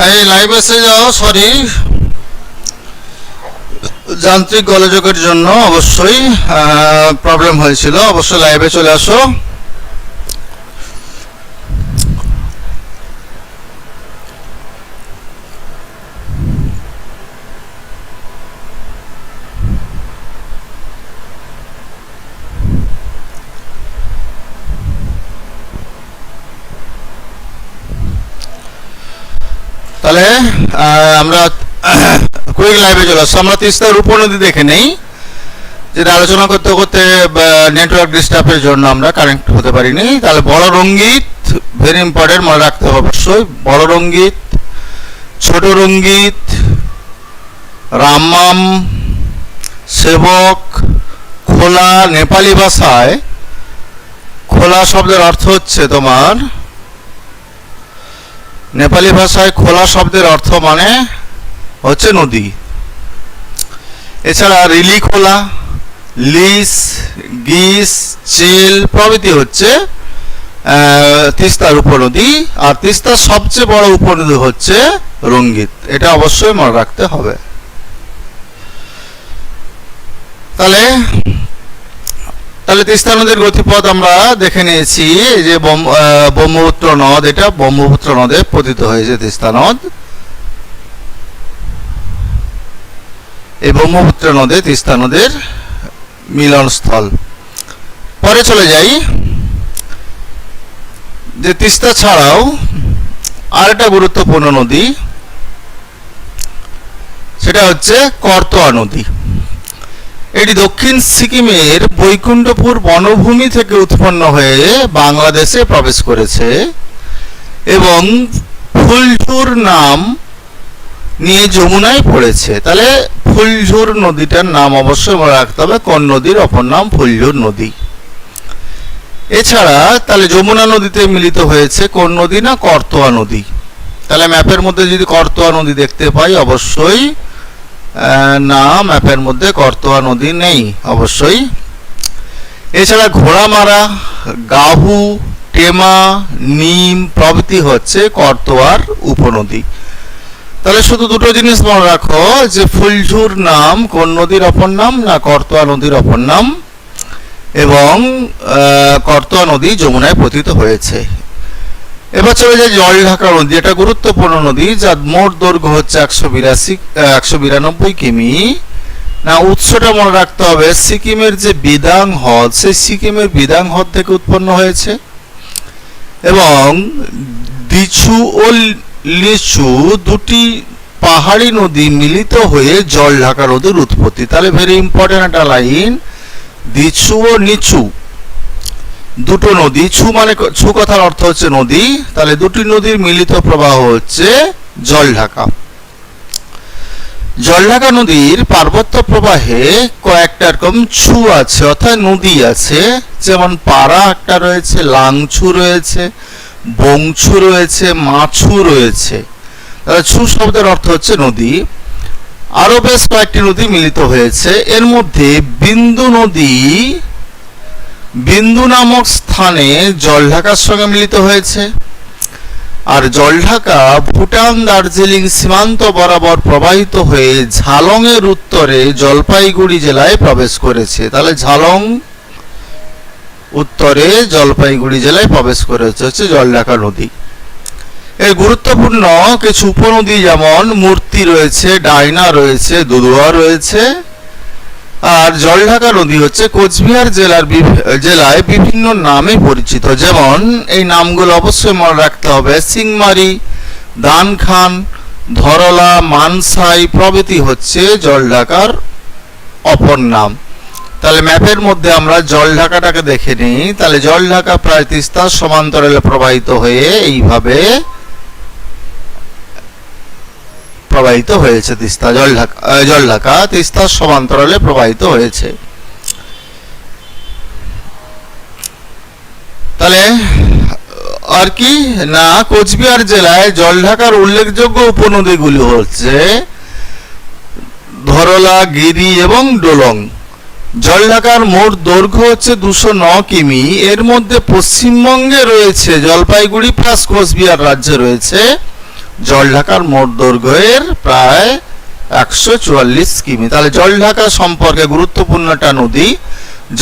এই লাইভ এসে যাও, সরি যান্ত্রিক গোলযোগের জন্য অবশ্যই প্রবলেম হয়েছিল। অবশ্যই লাইভে চলে আসো। তাহলে আমরা কুইক লাইভে চলে আসছি। আমরা তিস্তার উপনদী দেখে নেই, যেটা আলোচনা করতে করতে নেটওয়ার্ক ডিস্টার্বের জন্য আমরা কানেক্ট হতে পারিনি। তাহলে বড় রঙ্গিত ভেরি ইম্পর্টেন্ট, মনে রাখতে হবে অবশ্যই। বড় রঙ্গিত, ছোট রঙ্গিত, রামাম, সেবক, খোলা। নেপালি ভাষায় খোলা শব্দের অর্থ হচ্ছে তোমার, নেপালি ভাষায় খোলা শব্দের অর্থ মানে হচ্ছে নদী। এছাড়া রিলি খোলা, লিস, গিস, চিল প্রভৃতি হচ্ছে তিস্তার উপনদী। আর তিস্তার সবচেয়ে বড় উপনদী হচ্ছে রঙ্গিত, এটা অবশ্যই মনে রাখতে হবে। তাহলে তিস্তা নদীর গতিপথ আমরা দেখে নিয়েছি। যে ব্রহ্মপুত্র নদ, এটা ব্রহ্মপুত্র নদে পতিত হয়েছে তিস্তা নদ। এই ব্রহ্মপুত্র নদে তিস্তা নদের মিলনস্থল। পরে চলে যাই যে তিস্তা ছাড়াও আরেকটা গুরুত্বপূর্ণ নদী, সেটা হচ্ছে করতোয়া নদী। এটি দক্ষিণ সিকিমের বৈকুণ্ঠপুর বনভূমি থেকে উৎপন্ন হয়ে বাংলাদেশে প্রবেশ করেছে এবং ফুলঝুর নাম নিয়ে যমুনায় পড়েছে। তাহলে ফুলঝুর নদীটার নাম অবশ্যই মনে রাখতে হবে, কোন নদীর অপর নাম ফুলঝুর নদী। এছাড়া তাহলে যমুনা নদীতে মিলিত হয়েছে কোন নদী না, করতোয়া নদী। তাহলে ম্যাপের মধ্যে যদি করতোয়া নদী দেখতে পাই অবশ্যই না, ম্যাপের মধ্যে করতোয়া নদী নেই অবশ্যই। এছাড়া ঘোড়ামারা, গাহু, টেমা, নিম প্রভৃতি হচ্ছে করতোয়ার উপনদী। তাহলে শুধু দুটো জিনিস মনে রাখো, যে ফুলঝুর নাম কোন নদীর অপর নাম না, করতোয়া নদীর অপর নাম, এবং করতোয়া নদী যমুনায় পতিত হয়েছে। এবার চলে যায় জলঢাকা নদী, এটা গুরুত্বপূর্ণ নদী, যার মোট দৈর্ঘ্য হচ্ছে 192 কিমি। না, উৎসটা মনে রাখতে হবে, সিকিমের যে বিদাং হ্রদ, সেই সিকিমের বিদাং হ্রদ থেকে উৎপন্ন হয়েছে এবং দিছু ও লিচু দুটি পাহাড়ি নদী মিলিত হয়ে জলঢাকা নদীর উৎপত্তি। তাহলে ভেরি ইম্পর্টেন্ট একটা লাইন, দিছু ও নিচু দুটো নদী, ছু কথার অর্থ হচ্ছে নদী। তাহলে দুটি নদীর মিলিত প্রবাহ হচ্ছে জলঢাকা। জলঢাকা নদীর পার্বত্য প্রবাহে কয়েকটা রকম ছু আছে, অর্থাৎ নদী আছে, যেমন পারা একটা রয়েছে, লাংছু রয়েছে, বংছু রয়েছে, মাছু রয়েছে। তাহলে ছু শব্দের অর্থ হচ্ছে নদী। আরো বেশ কয়েকটি নদী মিলিত হয়েছে। এর মধ্যে বিন্দু নামক স্থানে জলঢাকার সঙ্গে মিলিত হয়েছে। আর জলঢাকা ভুটান দার্জিলিং সীমান্ত বরাবর প্রবাহিত হয়ে ঝালং এর উত্তরে জলপাইগুড়ি জেলায় প্রবেশ করেছে। তাহলে ঝালং উত্তরে জলপাইগুড়ি জেলায় প্রবেশ করেছে হচ্ছে জলঢাকা নদী। এর গুরুত্বপূর্ণ কিছু উপনদী যেমন মূর্তি রয়েছে, ডাইনা রয়েছে, দুদুয়া রয়েছে। আর জলঢাকা নদী হচ্ছে কোচবিহার জেলায় বিভিন্ন নামে পরিচিত, যেমন এই নামগুলো অবশ্যই মনে রাখতে হবে, সিংমারি, দানখান, ধরলা, মানসাই প্রভৃতি হচ্ছে জলঢাকার অপর নাম। তাহলে ম্যাপের মধ্যে আমরা জলঢাকাটাকে দেখে নিই। তাহলে জলঢাকা প্রায় তিস্তার সমান্তরালে প্রবাহিত হয়ে এইভাবে প্রবাহিত হয়েছে। জলঢাকা তিস্তার সমান্তরালে প্রবাহিত হয়েছে। তাহলে আর কি না, কোচবিহার জেলায় জলঢাকার উল্লেখযোগ্য উপনদীগুলি হচ্ছে ধরলা, গিরি এবং ডোলং। জলঢাকার মোট দৈর্ঘ্য হচ্ছে 209 কিমি। এর মধ্যে পশ্চিমবঙ্গে রয়েছে জলপাইগুড়ি প্লাস কোচবিহার রাজ্যে রয়েছে জলঢাকার মোট দৈর্ঘ্যের প্রায় 144 কিমি। তাহলে জলঢাকা সম্পর্কে গুরুত্বপূর্ণ একটা নদী।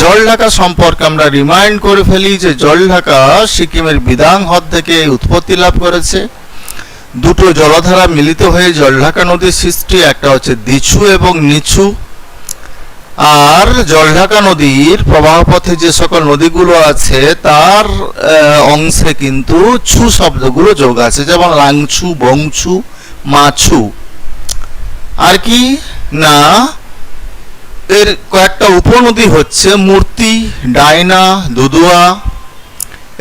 জলঢাকা সম্পর্কে আমরা রিমাইন্ড করে ফেলি যে জলঢাকা সিকিমের বিদাং হ্রদ থেকে উৎপত্তি লাভ করেছে। দুটো জলধারা মিলিত হয়ে জলঢাকা নদীর সৃষ্টি, একটা হচ্ছে দিছু এবং নিছু। আর জলঢাকা নদীর প্রবাহপথে যে সকল নদীগুলো আছে তার অংশে কিন্তু ছু শব্দগুলো যোগ আছে, যেমন লাংছু, বংছু, মাছু। আর কি না, এর কয়েকটা উপনদী হচ্ছে মূর্তি, ডাইনা, দুদুয়া।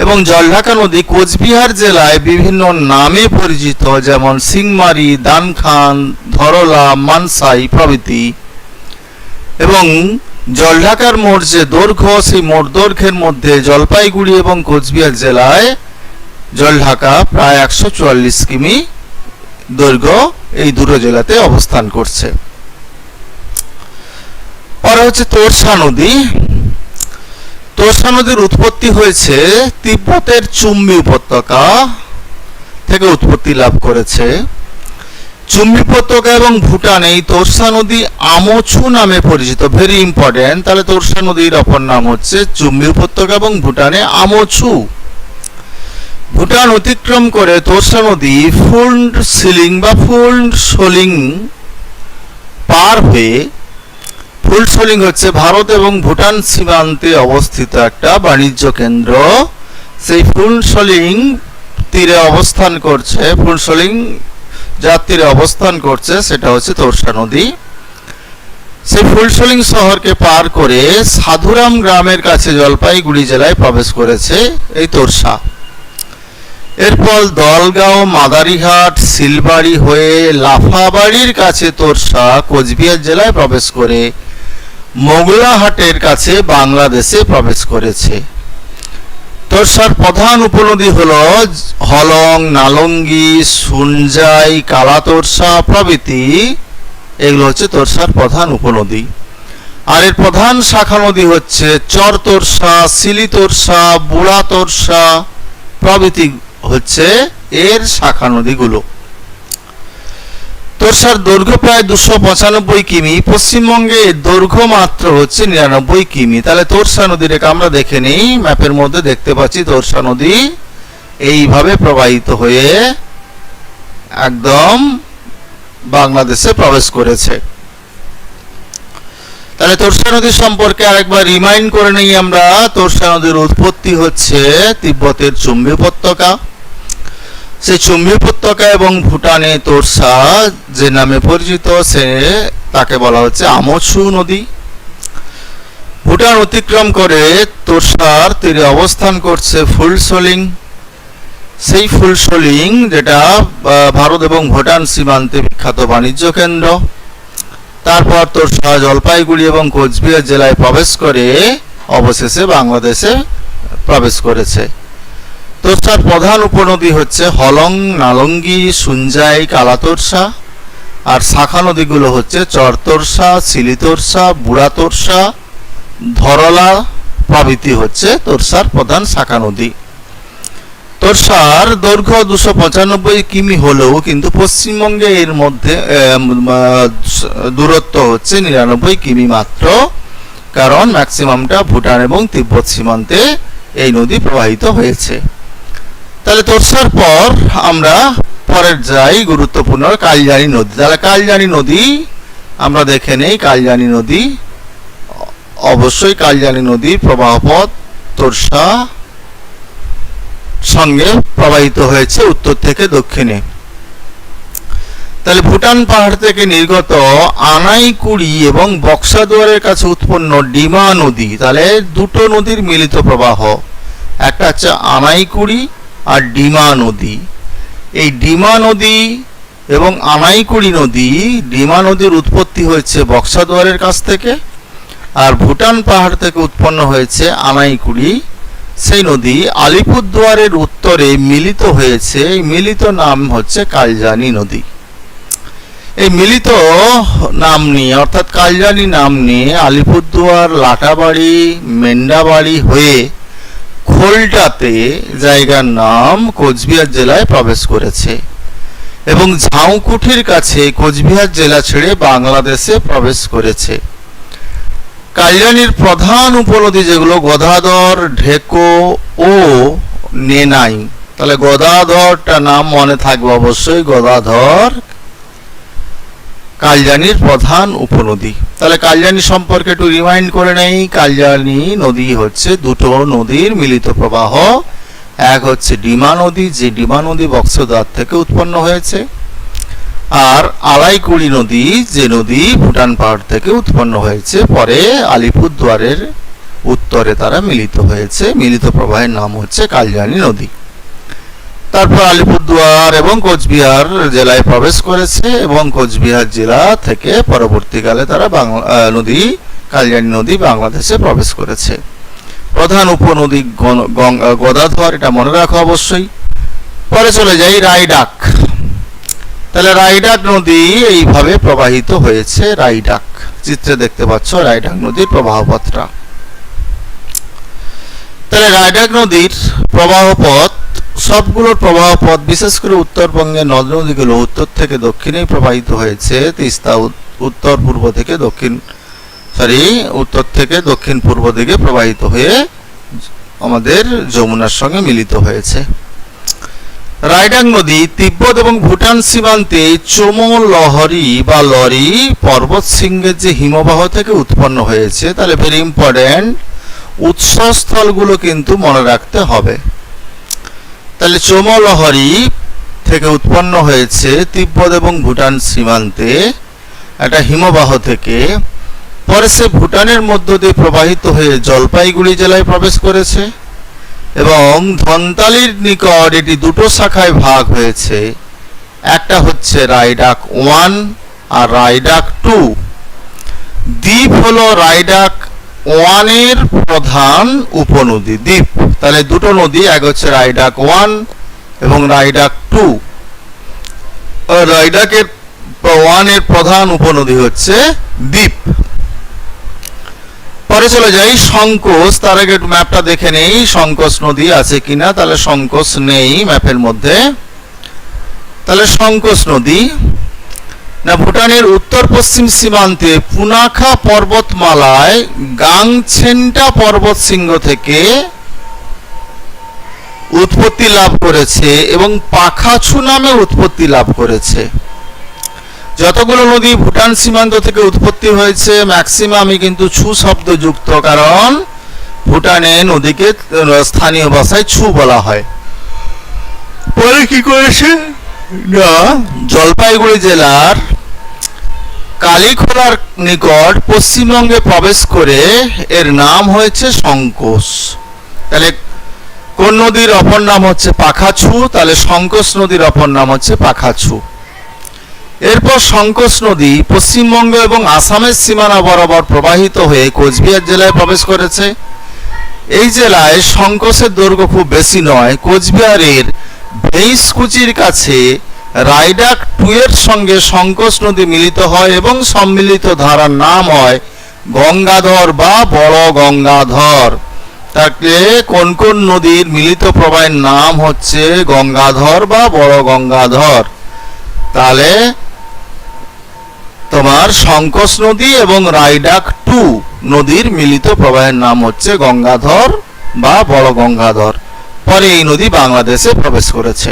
এবং জলঢাকা নদী কোচবিহার জেলায় বিভিন্ন নামে পরিচিত, যেমন সিংমারি, দানখান, ধরলা, মানসাই প্রভৃতি। এবং জলঢাকার মোট যে দৈর্ঘ্য, সেই মোট দৈর্ঘ্যের মধ্যে জলপাইগুড়ি এবং কোচবিহার জেলায় জলঢাকা প্রায় 144 কিমি দৈর্ঘ্য এই দুটো জেলাতে অবস্থান করছে। পরে হচ্ছে তোরসা নদী। তোরসা নদীর উৎপত্তি হয়েছে তিব্বতের চুম্বি উপত্যকা থেকে উৎপত্তি লাভ করেছে। চুম্বি উপত্যকা এবং ভুটানে এই তোরসা নদী আমছু নামে পরিচিত। Very important. তাহলে তোরসা নদীর অপর নাম হচ্ছে চুম্বি উপত্যকা এবং ভুটানে আমছু। ভুটান অতিক্রম করে তোরসা নদী ফুল্ড সিলিং বা ফুল্ড সোলিং পার হয়ে, ফুল্ড সোলিং হচ্ছে ভারত এবং ভুটান সীমান্তে অবস্থিত একটা বাণিজ্য কেন্দ্র। সেই ফুল্ড সোলিং তীরে অবস্থান করছে, ফুল্ড সোলিং যার তীরে অবস্থান করছে সেটা হচ্ছে তোরসা নদী। সেই ফুলসোলিং শহরকে পার করে সাধুরাম গ্রামের কাছে জলপাইগুড়ি জেলায় প্রবেশ করেছে এই তোরসা। এরপর দলগাঁও, মাদারিঘাট, শিলবাড়ি হয়ে লাফাবাড়ির কাছে তোরসা কোচবিহার জেলায় প্রবেশ করে মোগলাহাটের কাছে বাংলাদেশে প্রবেশ করেছে। তোরসার প্রধান উপনদী হল হলং, নালঙ্গি, সুনজাই, কালা তোরসা প্রভৃতি। এগুলো হচ্ছে তোরসার প্রধান উপনদী। আর এর প্রধান শাখা নদী হচ্ছে চর তোরসা, সিলি তোরসা, বুড়া তোরসা প্রভৃতি হচ্ছে এর শাখা নদীগুলো। তোরসার দৈর্ঘ্য প্রায় 295 কিমি। পশ্চিমবঙ্গে এর দৈর্ঘ্য মাত্র হচ্ছে 99 কিমি। তাহলে তোরসা নদীর আমরা দেখে নেই। ম্যাপের মধ্যে দেখতে পাচ্ছি তোরসা নদী এইভাবে প্রবাহিত হয়ে একদম বাংলাদেশে প্রবেশ করেছে। তাহলে তোরসা নদী সম্পর্কে আরেকবার রিমাইন্ড করে নেই আমরা। তোরসা নদীর উৎপত্তি হচ্ছে তিব্বতের চুম্বি উপত্যকা। সেই চুম্বি উপত্যকা এবং ভুটানে তোরসা যে নামে পরিচিত তাকে বলা হচ্ছে আমছু নদী। ভুটান অতিক্রম করে তোরসার তীরে অবস্থান করছে ফুলসোলিং। সেই ফুলসোলিং যেটা ভারত এবং ভুটান সীমান্তে বিখ্যাত বাণিজ্য কেন্দ্র। তারপর তোরসা জলপাইগুড়ি এবং কোচবিহার জেলায় প্রবেশ করে অবশেষে বাংলাদেশে প্রবেশ করেছে। তোরসার প্রধান উপনদী হচ্ছে হলং, নালঙ্গি, সুনজাই, কালা তোরসা। আর শাখা নদীগুলো হচ্ছে চর তোরসা, সিলি তোরসা, বুড়া তোরসা, ধরলা প্রভৃতি হচ্ছে তোরসার প্রধান শাখা নদী। তোরসার দৈর্ঘ্য 295 কিমি হলেও কিন্তু পশ্চিমবঙ্গে এর মধ্যে দূরত্ব হচ্ছে 99 কিমি মাত্র, কারণ ম্যাক্সিমামটা ভুটান এবং তিব্বত সীমান্তে এই নদী প্রবাহিত হয়েছে। তাহলে তোরসার পর আমরা পরের যাই গুরুত্বপূর্ণ কালজানি নদী। তাহলে কালজানি নদী আমরা দেখে নেই। কালজানি নদী অবশ্যই কালজানি নদীর প্রবাহপথ তোরসা সঙ্গে প্রবাহিত হয়েছে উত্তর থেকে দক্ষিণে। তাহলে ভুটান পাহাড় থেকে নির্গত আনাইকুড়ি এবং বক্সাদুয়ারের কাছে উৎপন্ন ডিমা নদী। তাহলে দুটো নদীর মিলিত প্রবাহ, একটা হচ্ছে আনাইকুড়ি আর ডিমা নদী। এই ডিমা নদী এবং আনাইকুড়ি নদী, ডিমা নদীর উৎপত্তি হয়েছে বক্সাদুয়ারের কাছ থেকে, আর ভুটান পাহাড় থেকে উৎপন্ন হয়েছে আনাইকুড়ি। সেই নদী আলিপুরদুয়ারের উত্তরে মিলিত হয়েছে। এই মিলিত নাম হচ্ছে কালজানি নদী। এই মিলিত নাম নিয়ে অর্থাৎ কালজানি নাম নিয়ে আলিপুরদুয়ার, লাটাবাড়ি, মেন্ডাবাড়ি হয়ে খোলটাতে জায়গার নাম কোচবিহার জেলায় প্রবেশ করেছে। এবং ঝাউকুঠির কাছে কোচবিহার জেলা ছেড়ে বাংলাদেশে প্রবেশ করেছে। কাল্যাণীর প্রধান উপনদী যেগুলো গদাধর, ঢেকো ও নেনাই। তাহলে গদাধরটা নাম মনে থাকবে অবশ্যই, গদাধর কাল্যাণীর প্রধান উপনদী। তাহলে কাল্যাণী সম্পর্কে একটু রিমাইন্ড করে নেই। কাল্যাণী নদী হচ্ছে দুটো নদীর মিলিত প্রবাহ। এক হচ্ছে ডিমা নদী, যে ডিমা নদী বক্সদ্বার থেকে উৎপন্ন হয়েছে, আর আলাইকুড়ি নদী, যে নদী ভুটান পাহাড় থেকে উৎপন্ন হয়েছে, পরে আলিপুরদুয়ারের উত্তরে তারা মিলিত হয়েছে। মিলিত প্রবাহের নাম হচ্ছে কাল্যাণী নদী। তারপর আলিপুরদুয়ার এবং কোচবিহার জেলায় প্রবেশ করেছে এবং কোচবিহার জেলা থেকে পরবর্তীকালে তারা নদী কাল্যাণী নদী বাংলাদেশে প্রবেশ করেছে। প্রধান উপনদী গদাধর, এটা মনে রাখো অবশ্যই। পরে চলে যাই রায়ডাক। তাহলে রায়ডাক নদী এইভাবে প্রবাহিত হয়েছে। রায়ডাক চিত্রে দেখতে পাচ্ছ রায়ডাক নদীর প্রবাহপথটা। তাহলে রায়ডাক নদীর প্রবাহপথ, সবগুলোর প্রবাহপথ, বিশেষ করে উত্তরবঙ্গের নদ নদীগুলো উত্তর থেকে দক্ষিণে প্রবাহিত হয়েছে। তিস্তা উত্তর পূর্ব থেকে উত্তর থেকে দক্ষিণ পূর্ব দিকে প্রবাহিত হয়ে আমাদের যমুনার সঙ্গে মিলিত হয়েছে। রায়ডাক নদী তিব্বত এবং ভুটান সীমান্তে চোমলহরি বা লরি পর্বত শৃঙ্গের যে হিমবাহ থেকে উৎপন্ন হয়েছে। তাহলে ভেরি ইম্পর্টেন্ট, উৎসস্থলগুলো কিন্তু মনে রাখতে হবে। তাহলে চোমলহরি থেকে উৎপন্ন হয়েছে তিব্বত এবং ভুটান সীমান্তে একটা হিমবাহ থেকে। পরে সে ভুটানের মধ্য দিয়ে প্রবাহিত হয়ে জলপাইগুড়ি জেলায় প্রবেশ করেছে এবং ধনতালির নিকট এটি দুটো শাখায় ভাগ হয়েছে। একটা হচ্ছে রায়ডাক 1 আর রায়ডাক 2। দ্বীপ হলো রায়ডাক 1 এর প্রধান উপনদী দ্বীপ। তাহলে দুটো নদী, এক হচ্ছে রায়ডাক 1 এবং রায়ডাক 2। রায়ডাকের 1 এর প্রধান উপনদী হচ্ছে দ্বীপ। পরে চলে যাই সংকোচ। তার আগে একটু ম্যাপটা দেখে নেই সংকোচ নদী আছে কিনা। তাহলে সংকোচ নেই ম্যাপের মধ্যে। তাহলে সংকোচ নদী না ভুটানের উত্তর পশ্চিম সীমান্তে পুনাখা পর্বতমালায় গাংছেনটা পর্বত শৃঙ্গ থেকে উৎপত্তি লাভ করেছে এবং পাখাছু নামে উৎপত্তি লাভ করেছে। যতগুলো নদী ভুটান সীমান্ত থেকে উৎপত্তি হয়েছে ম্যাক্সিমামই কিন্তু ছু শব্দ যুক্ত, কারণ ভুটানে নদীকে স্থানীয় ভাষায় ছু বলা হয়। পরে কি করেছে না জলপাইগুড়ি জেলার কালীখোলার নিকট পশ্চিমবঙ্গে প্রবেশ করে এর নাম হয়েছে সংকোচ। তাহলে কোন নদীর অপর নাম হচ্ছে পাখাছু? তাহলে সংকোচ নদীর অপর নাম হচ্ছে পাখাছু। এরপর সংকোচ নদী পশ্চিমবঙ্গ এবং আসামের সীমানা বরাবর প্রবাহিত হয়ে কোচবিহার জেলায় প্রবেশ করেছে। এই জেলায় সংকোচের দৈর্ঘ্য খুব বেশি নয়। কোচবিহারের ভেইসকুচির কাছে রায়ডাক 2 এর সঙ্গে সংকোচ নদী মিলিত হয় এবং সম্মিলিত ধারার নাম হয় গঙ্গাধর বা বড় গঙ্গাধর। তাকে কোন কোন নদীর মিলিত প্রবাহের নাম হচ্ছে গঙ্গাধর বা বড় গঙ্গাধর? তাহলে তোমার সংকোচ নদী এবং রায়ডাক 2 নদীর মিলিত প্রবাহের নাম হচ্ছে গঙ্গাধর বা বড় গঙ্গাধর। পরে এই নদী বাংলাদেশে প্রবেশ করেছে।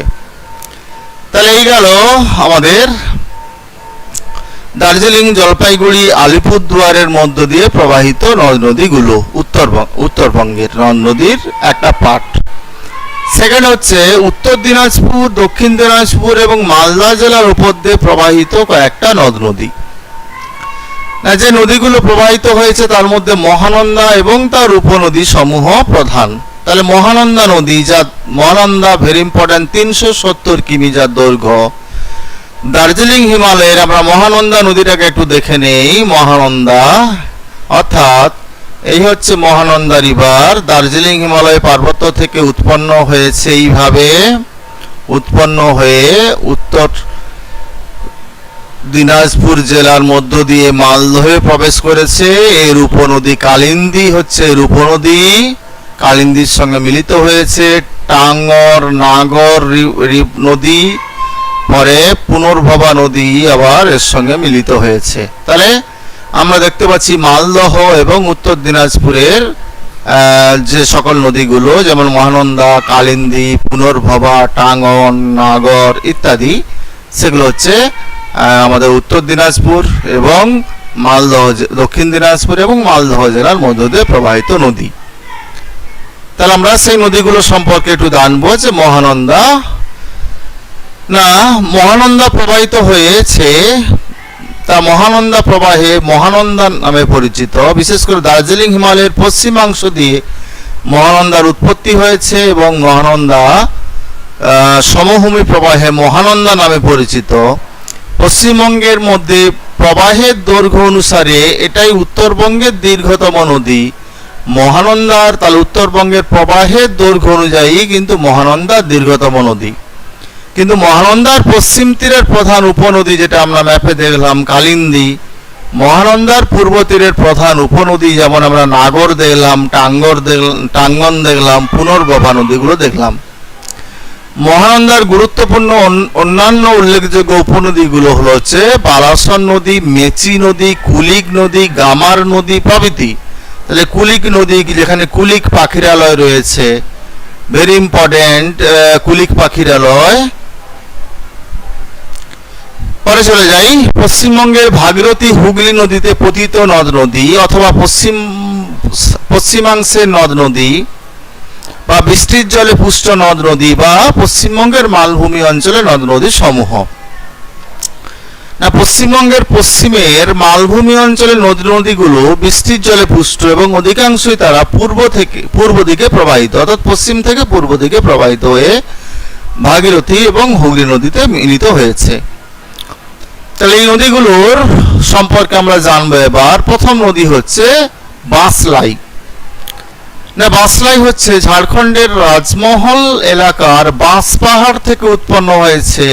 তাহলে এই গেল আমাদের দার্জিলিং, জলপাইগুড়ি, আলিপুরদুয়ারের মধ্য দিয়ে প্রবাহিত নদ নদীগুলো, উত্তরবঙ্গের নদ নদীর একটা পার্ট। সেকেন্ড হচ্ছে উত্তর দিনাজপুর, দক্ষিণ দিনাজপুর এবং মালদা জেলার উপর দিয়ে প্রবাহিত কয়েকটা নদ নদী। যে নদীগুলো প্রবাহিত হয়েছে তার মধ্যে মহানন্দা এবং তার উপনদী সমূহ প্রধান। তাহলে মহানন্দা নদী, যা মহানন্দা ভেরি ইম্পর্টেন্ট, 370 কিমি যার দৈর্ঘ্য। দার্জিলিং হিমালয়ের আমরা মহানন্দা নদীটাকে একটু দেখে নেই। মহানন্দা অর্থাৎ এই হচ্ছে মহানন্দা রিভার। দার্জিলিং হিমালয় পার্বত্য থেকে উৎপন্ন হয়েছে, এইভাবে উৎপন্ন হয়ে উত্তর দিনাজপুর জেলার মধ্য দিয়ে মালদহে প্রবেশ করেছে। এর উপনদী কালিন্দী হচ্ছে এর উপনদী, কালিন্দীর সঙ্গে মিলিত হয়েছে। টাঙ্গর, নাগর নদী পরে পুনর্ভবা নদী আবার এর সঙ্গে মিলিত হয়েছে। তাহলে আমরা দেখতে পাচ্ছি মালদহ এবং উত্তর দিনাজপুরের যে সকল নদীগুলো, যেমন মহানন্দা, কালিন্দী, পুনর্ভবা, টাঙ্গন, নাগর ইত্যাদি, সেগুলো হচ্ছে আমাদের উত্তর দিনাজপুর এবং মালদহ, দক্ষিণ দিনাজপুর এবং মালদহ জেলার মধ্য দিয়ে প্রবাহিত নদী। তাহলে আমরা সেই নদীগুলো সম্পর্কে একটু জানবো। যে মহানন্দা প্রবাহিত হয়েছে, তা মহানন্দা প্রবাহে মহানন্দা নামে পরিচিত। বিশেষ করে দার্জিলিং হিমালয়ের পশ্চিমাংশ দিয়ে মহানন্দার উৎপত্তি হয়েছে এবং মহানন্দা সমভূমি প্রবাহে মহানন্দা নামে পরিচিত। পশ্চিমবঙ্গের মধ্যে প্রবাহের দৈর্ঘ্য অনুসারে এটাই উত্তরবঙ্গের দীর্ঘতম নদী। মহানন্দার, তাহলে উত্তরবঙ্গের প্রবাহের দৈর্ঘ্য অনুযায়ী কিন্তু মহানন্দা দীর্ঘতম নদী। কিন্তু মহানন্দার পশ্চিম তীরের প্রধান উপনদী, যেটা আমরা ম্যাপে দেখলাম, কালিন্দী। মহানন্দার পূর্ব তীরের প্রধান উপনদী, যেমন আমরা নাগর দেখলাম, টাঙ্গন দেখলাম, পুনর্ভবা নদীগুলো দেখলাম। মহানন্দার গুরুত্বপূর্ণ অন্যান্য উল্লেখযোগ্য উপনদীগুলো হচ্ছে বালাসন নদী, মেচি নদী, কুলিক নদী, গামার নদী প্রভৃতি। তাহলে কুলিক নদী, যেখানে কুলিক পাখিরালয় রয়েছে, ভেরি ইম্পর্টেন্ট, কুলিক পাখিরালয়। পরে চলে যাই, পশ্চিমবঙ্গের ভাগীরথী, হুগলি নদীতে পতিত নদ নদী অথবা পশ্চিমাংশের নদ নদী বা বৃষ্টির জলে পুষ্ট নদ নদী বা পশ্চিমবঙ্গের মালভূমি অঞ্চলে নদ নদী সমূহ। না, পশ্চিমবঙ্গের পশ্চিমের মালভূমি অঞ্চলের নদী নদীগুলো বৃষ্টির জলে পুষ্ট এবং অধিকাংশই তারা পূর্ব দিকে প্রবাহিত, অর্থাৎ পশ্চিম থেকে পূর্ব দিকে প্রবাহিত হয়ে ভাগীরথী এবং হুগলি নদীতে মিলিত হয়েছে। তাহলে এই নদীগুলোর সম্পর্কে আমরা জানবো এবার। প্রথম নদী হচ্ছে বাঁশলাই। না, বাঁশলাই হচ্ছে ঝাড়খণ্ডের রাজমহল এলাকার বাঁশ পাহাড় থেকে উৎপন্ন হয়েছে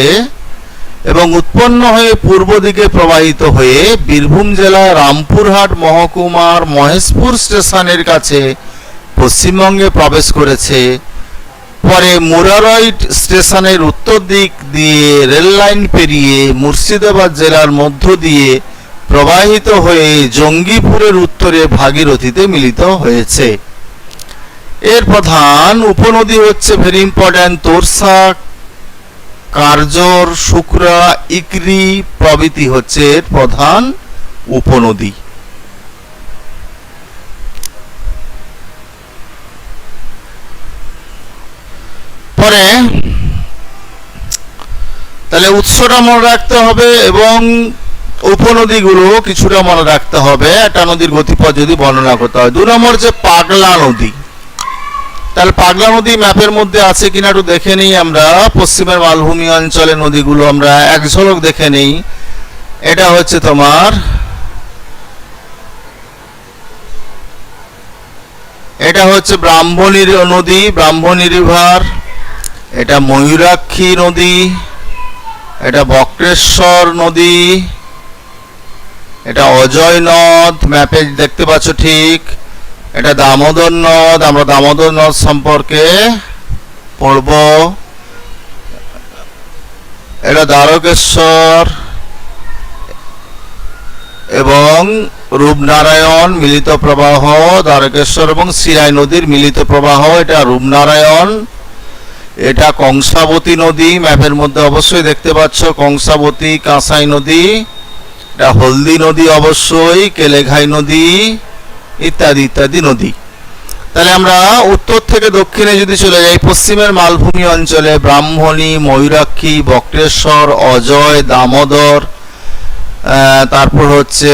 এবং উৎপন্ন হয়ে পূর্ব দিকে প্রবাহিত হয়ে বীরভূম জেলার রামপুরহাট মহকুমার মহেশপুর স্টেশনের কাছে পশ্চিমবঙ্গে প্রবেশ করেছে। পরে মুরারইট স্টেশনের উত্তর দিক দিয়ে রেল লাইন পেরিয়ে মুর্শিদাবাদ জেলার মধ্য দিয়ে প্রবাহিত হয়ে জঙ্গিপুরের উত্তরে ভাগীরথীতে মিলিত হয়েছে। এর প্রধান উপনদী হচ্ছে ভেরি ইম্পর্টেন্ট তোরসা, কারজোর, শুকরা, ইকরি প্রভৃতি হচ্ছে এর প্রধান উপনদী। পরে তাহলে উৎসটা মনে রাখতে হবে এবং উপনদীগুলো কিছুটা মনে রাখতে হবে, একটা নদীর গতিপথ যদি বর্ণনা করতে হয়। 2 নম্বর যে পাগলা নদী। তাহলে পাগলা নদী ম্যাপের মধ্যে আছে কিনা একটু দেখে নিই আমরা। পশ্চিমের মালভূমি অঞ্চলের নদীগুলো আমরা এক ঝলক দেখে নিই। এটা হচ্ছে তোমার, এটা হচ্ছে ব্রাহ্মণী নদী, ব্রাহ্মণী রিভার। এটা ময়ূরাক্ষী নদী, এটা বক্রেশ্বর নদী, এটা অজয় নদ, ম্যাপে দেখতে পাচ্ছ ঠিক। এটা দামোদর নদ, আমরা দামোদর নদ সম্পর্কে পড়ব। এটা দ্বারকেশ্বর এবং রূপনারায়ণ মিলিত প্রবাহ, দ্বারকেশ্বর এবং শিরাই নদীর মিলিত প্রবাহ, এটা রূপনারায়ণ। এটা কংসাবতী নদী, ম্যাপের মধ্যে অবশ্যই দেখতে পাচ্ছ কংসাবতী, কাঁসাই নদী। এটা হলদি নদী অবশ্যই, কেলেঘাই নদী ইত্যাদি ইত্যাদি নদী। তাহলে আমরা উত্তর থেকে দক্ষিণে যদি চলে যাই, পশ্চিমের মালভূমি অঞ্চলে ব্রাহ্মণী, ময়ূরাক্ষী, বক্রেশ্বর, অজয়, দামোদর, তারপর হচ্ছে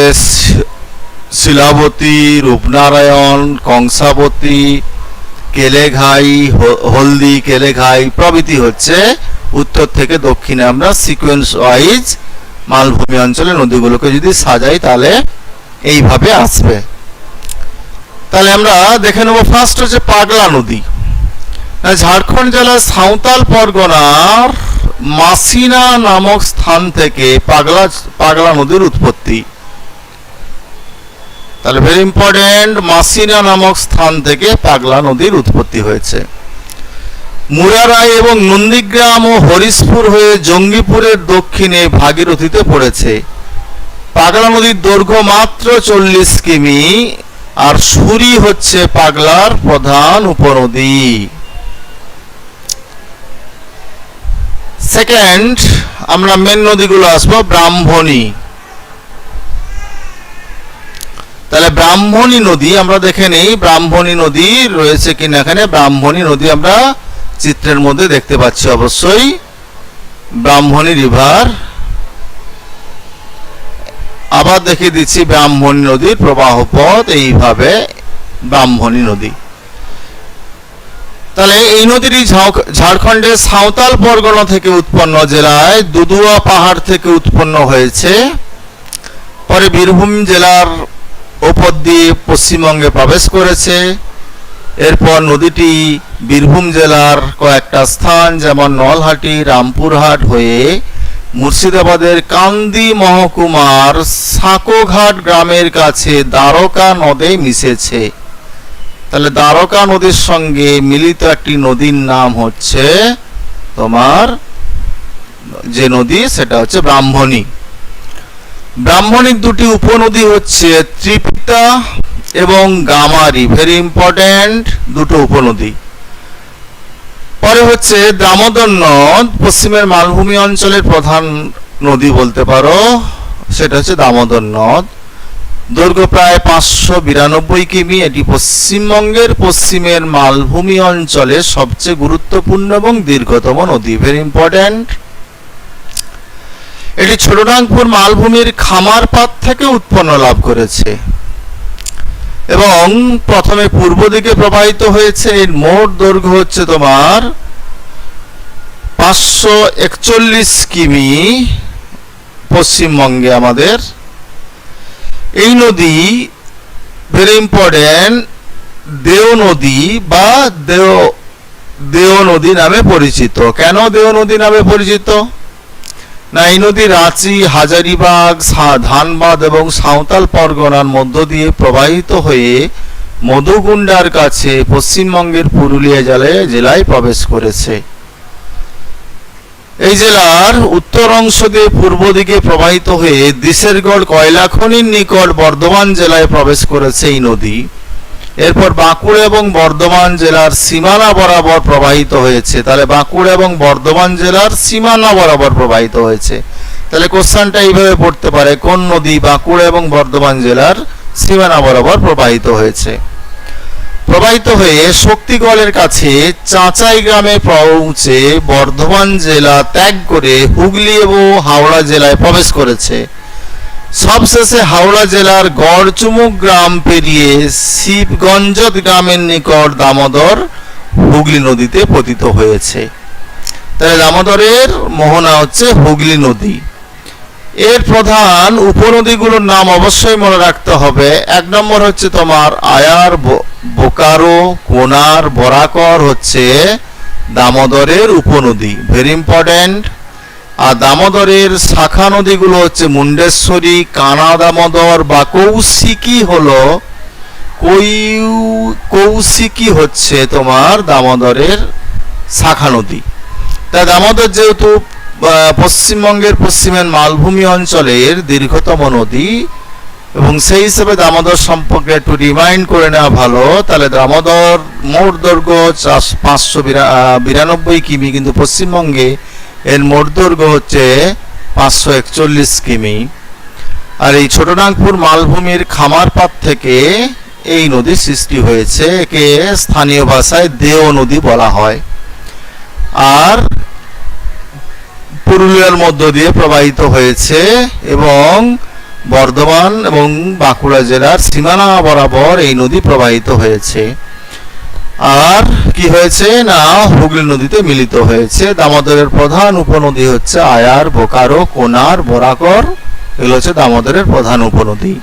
শিলাবতী, রূপনারায়ণ, কংসাবতী, কেলেঘাই, হলদি, কেলেঘাই প্রভৃতি হচ্ছে উত্তর থেকে দক্ষিণে আমরা সিকোয়েন্স ওয়াইজ মালভূমি অঞ্চলের নদীগুলোকে যদি সাজাই তাহলে এইভাবে আসবে। তাহলে আমরা দেখে নেব। ফার্স্ট হচ্ছে পাগলা নদী। ঝাড়খণ্ড জেলার সাঁওতাল পরগনার মাসিনা নামক স্থান থেকে পাগলা নদীর উৎপত্তি। তাহলে ভেরি ইম্পর্টেন্ট, মাসিনা নামক স্থান থেকে পাগলা নদীর উৎপত্তি হয়েছে। মুরারাই এবং নন্দীগ্রাম ও হরিশপুর হয়ে জঙ্গিপুরের দক্ষিণে ভাগীরথীতে পড়েছে। পাগলা নদীর দৈর্ঘ্য মাত্র 40 কিমি, আর সুরি হচ্ছে পাগলার প্রধান উপনদী। সেকেন্ড, আমরা মেন নদীগুলো আসবো। ব্রাহ্মণী, তাহলে ব্রাহ্মণী নদী আমরা দেখে নেই, ব্রাহ্মণী নদী রয়েছে কিনা এখানে। ব্রাহ্মণী নদী আমরা চিত্রের মধ্যে দেখতে পাচ্ছি অবশ্যই, ব্রাহ্মণী রিভার। আবার দেখিয়ে দিচ্ছি ব্রাহ্মণী নদীর প্রবাহ পথ, এইভাবে ব্রাহ্মণী নদী। তাহলে এই নদীটি ঝাড়খণ্ডের সাঁওতাল পরগনা থেকে উৎপন্ন, জেলায় দুদুয়া পাহাড় থেকে উৎপন্ন হয়েছে, পরে বীরভূম জেলার উপর দিয়ে পশ্চিমবঙ্গে প্রবেশ করেছে। এরপর নদীটি বীরভূম জেলার কয়েকটা স্থান যেমন নলহাটি, রামপুরহাট হয়ে মুর্শিদাবাদের কান্দি মহকুমার সাঁকোঘাট গ্রামের কাছে দ্বারকা নদে মিশেছে। তাহলে দ্বারকা নদীর সঙ্গে মিলিত একটি নদীর নাম হচ্ছে তোমার, যে নদী সেটা হচ্ছে ব্রাহ্মণী। ব্রাহ্মণীর দুটি উপনদী হচ্ছে ত্রিপিতা এবং গামারি, ভেরি ইম্পর্টেন্ট দুটো উপনদী। পরে হচ্ছে দামোদর নদ, পশ্চিমের মালভূমি অঞ্চলের প্রধান নদী বলতে পারো, সেটা হচ্ছে দামোদর নদ। দৈর্ঘ্য প্রায় 592 কিমি। এটি পশ্চিমবঙ্গের পশ্চিমের মালভূমি অঞ্চলের সবচেয়ে গুরুত্বপূর্ণ এবং দীর্ঘতম নদী, ভেরি ইম্পর্টেন্ট। এটি ছোটনাগপুর মালভূমির খামারপাত থেকে উৎপন্ন লাভ করেছে এবং প্রথমে পূর্ব দিকে প্রবাহিত হয়েছে। এর মোট দৈর্ঘ্য হচ্ছে তোমার 541 কিমি পশ্চিমবঙ্গে আমাদের। এই নদী ভেরি ইম্পর্টেন্ট দেও নদী বা দেও নদী নামে পরিচিত। কেন দেও নদী নামে পরিচিত? না, এই নদী রাঁচি, হাজারিবাগ, ধানবাদ এবং সাঁওতাল পরগনার মধ্য দিয়ে প্রবাহিত হয়ে মধুগুন্ডার কাছে পশ্চিমবঙ্গের পুরুলিয়া জেলায় প্রবেশ করেছে। এই জেলার উত্তর অংশ দিয়ে পূর্ব দিকে প্রবাহিত হয়ে দিশেরগড় কয়লা খনির নিকট বর্ধমান জেলায় প্রবেশ করেছে এই নদী। এরপর বাঁকুড়া এবং বর্ধমান জেলার সীমানা বরাবর প্রবাহিত হয়েছে। তাহলে বাঁকুড়া এবং বর্ধমান জেলার সীমানা বরাবর প্রবাহিত হয়েছে। তাহলে কোশ্চেনটা এইভাবে পড়তে পারে, কোন নদী বাঁকুড়া এবং বর্ধমান জেলার সীমানা বরাবর প্রবাহিত হয়েছে? প্রবাহিত হয়ে শক্তিগড়ের কাছে চাঁচাই গ্রামে পৌঁছে বর্ধমান জেলা ত্যাগ করে হুগলি এবং হাওড়া জেলায় প্রবেশ করেছে। সবশেষে হাওড়া জেলার গড়চুমুক গ্রাম পেরিয়ে শিবগঞ্জ গ্রামের নিকট দামোদর হুগলি নদীতে পতিত হয়েছে। তাহলে দামোদরের মোহনা হচ্ছে হুগলি নদী। এর প্রধান উপনদীগুলোর নাম অবশ্যই মনে রাখতে হবে। 1 নম্বর হচ্ছে তোমার আয়ার, বোকারো, কোনার, বরাকর হচ্ছে দামোদরের উপনদী, ভেরি ইম্পর্টেন্ট। আর দামোদরের শাখা নদীগুলো হচ্ছে মুন্ডেশ্বরী, কানা দামোদর বা কৌশিকী হলো, কৌশিকী হচ্ছে তোমার দামোদরের শাখা নদী। তা দামোদর যেহেতু পশ্চিমবঙ্গের পশ্চিমের মালভূমি অঞ্চলের দীর্ঘতম নদী এবং সেই হিসেবে দামোদর সম্পর্কে একটু রিমাইন্ড করে নেওয়া ভালো। তাহলে দামোদর মোট দৈর্ঘ্য 592 কিমি, কিন্তু পশ্চিমবঙ্গে এর মোট দৈর্ঘ্য হচ্ছে 541 কিমি। আর এই ছোটনাগপুর মালভূমির খামারপাত থেকে এই নদীর সৃষ্টি হয়েছে। একে স্থানীয় ভাষায় দেও নদী বলা হয়। আর পুরুলিয়ার মধ্য দিয়ে প্রবাহিত হয়েছে এবং বর্ধমান এবং বাঁকুড়া জেলার সীমানা বরাবর এই নদী প্রবাহিত হয়েছে। আর কি হয়েছে না, হুগলি নদীতে মিলিত হয়েছে। দামোদরের প্রধান উপনদী হচ্ছে আয়ার, বোকারো, কোনার, বরাকর, এগুলো হচ্ছে দামোদরের প্রধান উপনদী।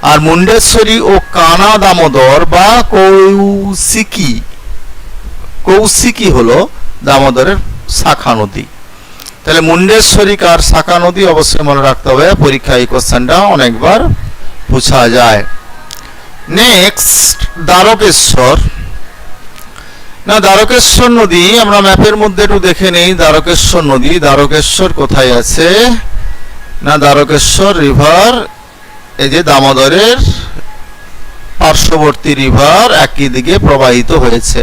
আর মুন্ডেশ্বরী ও কানা দামোদর বা কৌশিকী হলো দামোদরের শাখা নদী। তাহলে মুন্ডেশ্বরী কার শাখা নদী অবশ্যই মনে রাখতে হবে, পরীক্ষায় এই কোশ্চেনটা অনেকবার পুছা যায়। নেক্সট দ্বারকেশ্বর। না, দ্বারকেশ্বর নদী আমরা ম্যাপের মধ্যে একটু দেখে নেই। দ্বারকেশ্বর নদী, দ্বারকেশ্বর কোথায় আছে? না, দ্বারকেশ্বর রিভার এই যে দামোদরের পার্শ্ববর্তী রিভার একই দিকে প্রবাহিত হয়েছে।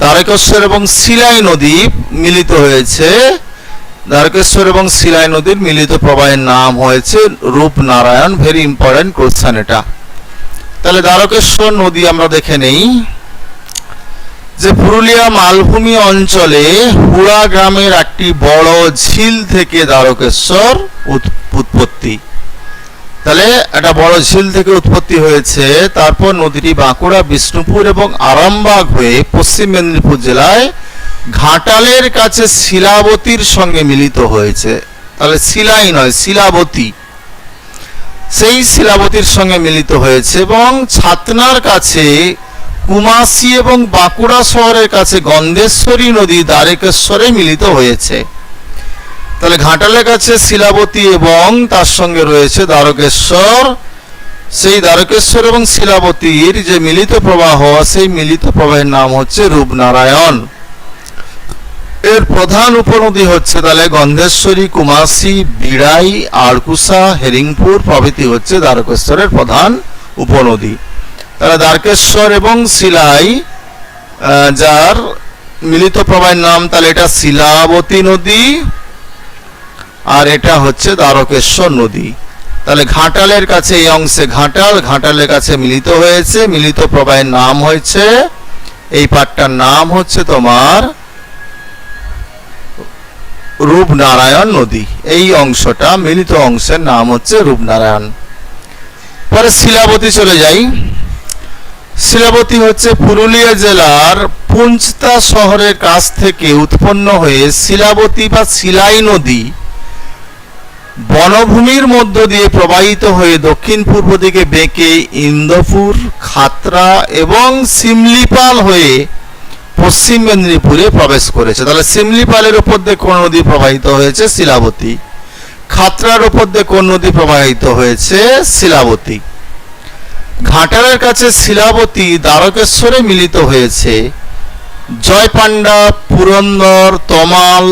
দ্বারকেশ্বর এবং শিলাই নদী মিলিত হয়েছে। দ্বারকেশ্বর এবং শিলাই নদীর মিলিত প্রবাহের নাম হয়েছে রূপনারায়ণ। ভেরি ইম্পর্টেন্ট কোশ্চেন এটা। তাহলে দ্বারকেশ্বর নদী আমরা দেখে নেই যে পুরুলিয়া মালভূমি অঞ্চলে হুড়া গ্রামের একটি বড় ঝিল থেকে দ্বারকেশ্বর উৎপত্তি। তাহলে একটা বড় ঝিল থেকে উৎপত্তি হয়েছে। তারপর নদীটি বাঁকুড়া, বিষ্ণুপুর এবং আরামবাগ হয়ে পশ্চিম মেদিনীপুর জেলায় ঘাটালের কাছে শিলাবতীর সঙ্গে মিলিত হয়েছে। তাহলে শিলাই নয়, শিলাবতী, সেই শিলাবতীর সঙ্গে মিলিত হয়েছে এবং ছাতনার কাছে কুমাসী এবং বাঁকুড়া শহরের কাছে গন্ধেশ্বরী নদী দ্বারকেশ্বরে মিলিত হয়েছে। তাহলে ঘাটালের কাছে শিলাবতী এবং তার সঙ্গে রয়েছে দ্বারকেশ্বর। সেই দ্বারকেশ্বর এবং শিলাবতীর যে মিলিত প্রবাহ, সেই মিলিত প্রবাহের নাম হচ্ছে রূপনারায়ণ। এর প্রধান উপনদী হচ্ছে তাহলে গন্ধেশ্বরী, কুমাসী, বিড়াই, আড়কুসা, হেরিংপুর প্রভৃতি হচ্ছে দ্বারকেশ্বরের প্রধান উপনদী। তাহলে দ্বারকেশ্বর এবং শিলাই যার মিলিত প্রবাহের নাম, তাহলে এটা শিলাবতী নদী আর এটা হচ্ছে দ্বারকেশ্বর নদী। তাহলে ঘাটালের কাছে এই অংশে ঘাটালের কাছে মিলিত হয়েছে, মিলিত প্রবাহের নাম হয়েছে, এই পাটটার নাম হচ্ছে তোমার রূপনারায়ণ নদী। এই অংশটা মিলিত অংশের নাম হচ্ছে রূপনারায়ণ। পরে শিলাবতী চলে যাই। শিলাবতী হচ্ছে পুরুলিয়া জেলার পুঞ্চতা শহরের কাছ থেকে উৎপন্ন হয়ে শিলাবতী বা শিলাই নদী বনভূমির মধ্য দিয়ে প্রবাহিত হয়ে দক্ষিণ পূর্ব দিকে বেঁকে ইন্দোপুর, খাতড়া এবং শিমলিপাল হয়ে পশ্চিম মেদিনীপুরে প্রবেশ করেছে। তাহলে শিমলিপালের উপর দিয়ে কোন নদী প্রবাহিত হয়েছে? শিলাবতী। খাতড়ার উপর দিয়ে কোন নদী প্রবাহিত হয়েছে? শিলাবতী। ঘাটালের কাছে শিলাবতী দ্বারকেশ্বরে মিলিত হয়েছে। জয়পান্ডা, পুরন্দর, তমাল,